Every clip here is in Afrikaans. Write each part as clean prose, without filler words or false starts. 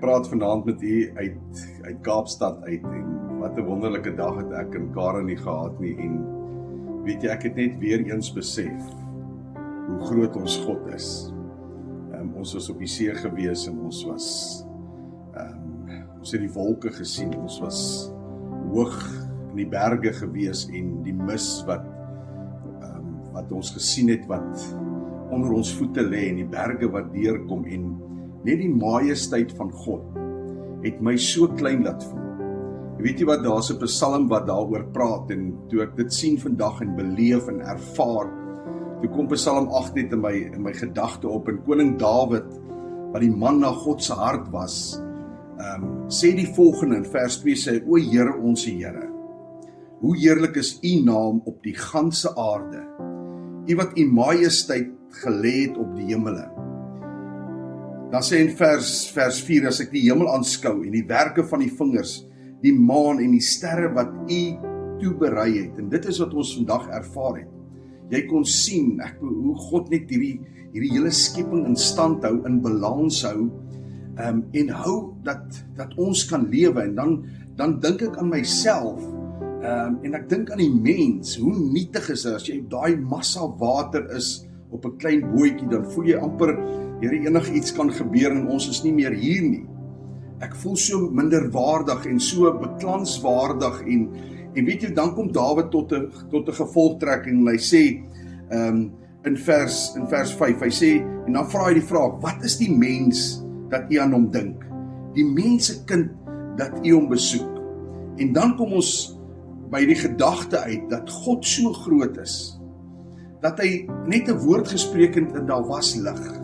Ek praat vanaand met u uit Kaapstad uit en wat 'n wonderlike dag het ek en Karen nie gehad nie en weet jy, ek het net weer eens besef hoe groot ons God is. Ons was op die see gewees en ons het die wolke gesien, ons was hoog in die berge gewees en die mis wat ons gesien het wat onder ons voete lê en die berge wat deurkom en net die majesteit van God het my so klein laat voel. Weet jy wat, daar's 'n psalm wat daaroor praat en toe ek dit sien vandag en beleef en ervaar, toe kom Psalm 8 net in my gedagte op en koning Dawid, wat die man na God se hart was, sê die volgende in vers 2 sê, O Here ons Here, hoe heerlik is u naam op die ganse aarde, u wat u majesteit gelê het op die hemele. Dan sê in vers 4, as ek die hemel aanskou en die werke van die vingers, die maan en die sterre wat u toeberei het, en dit is wat ons vandag ervaar het. Jy kon sien hoe God net hierdie hele skepping in stand hou, in balans hou, en hou dat ons kan lewe, en dan dink ek aan myself, en ek dink aan die mens, hoe nietig is dit, as jy daai massa water is, op 'n klein bootjie, dan voel jy amper, Here, enig iets kan gebeur en ons is nie meer hier nie. Ek voel so minderwaardig en so beklanswaardig en weet jy, dan kom Dawid tot 'n gevolgtrekking en hy sê in vers 5, hy sê, en dan vra hy die vraag, wat is die mens dat u aan hom dink? Die mensekind dat u hom besoek. En dan kom ons by die gedagte uit dat God so groot is, dat hy net 'n woord gespreek het en daar was lig.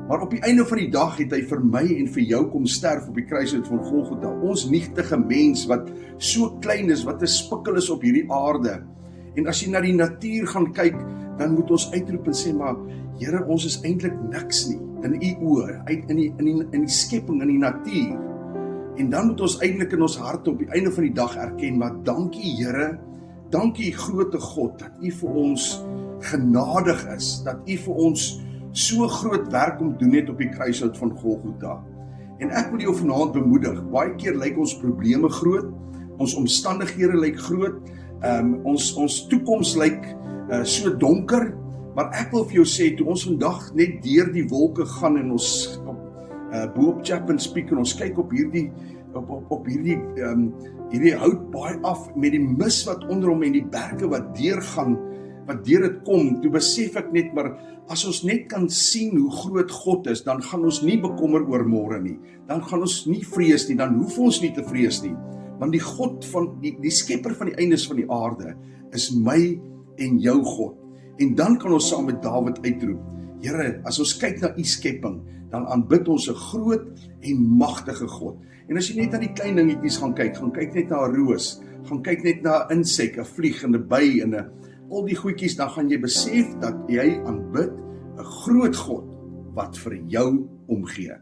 Maar op die einde van die dag het hy vir my en vir jou kom sterf op die kruishout van Golgotha. Ons nietige mens wat so klein is, wat 'n spikkel is op hierdie aarde. En as jy na die natuur gaan kyk, dan moet ons uitroep en sê, maar Here, ons is eintlik niks nie in u oë, in die skepping, in die natuur. En dan moet ons eintlik in ons harte op die einde van die dag erken, maar dankie Here, dankie grote God, dat u vir ons genadig is, dat u vir ons so groot werk om doen het op die kruishout van Golgotha. En ek wil jou vanaand bemoedig, baie keer lyk ons probleme groot, ons omstandighede lyk groot, ons toekoms lyk so donker, maar ek wil vir jou sê, toe ons vandag net deur die wolke gaan en ons bo op Chapman's Peak en ons kyk op hierdie hout baie af met die mis wat onder hom en die berge wat deurgaan, wat deur dit kom, toe besef ek net, maar as ons net kan sien hoe groot God is, dan gaan ons nie bekommer oor môre nie, dan gaan ons nie vrees nie, dan hoef ons nie te vrees nie, want die God van, die skepper van die eindes van die aarde, is my en jou God, en dan kan ons saam met Dawid uitroep, Here, as ons kyk na u skepping, dan aanbid ons 'n groot en magtige God, en as jy net na die klein dingetjies gaan kyk net na 'n roos, gaan kyk net na 'n insek, 'n vlieg en 'n by en al die goedjies, dan gaan jy besef dat jy aanbid 'n groot God wat vir jou omgee.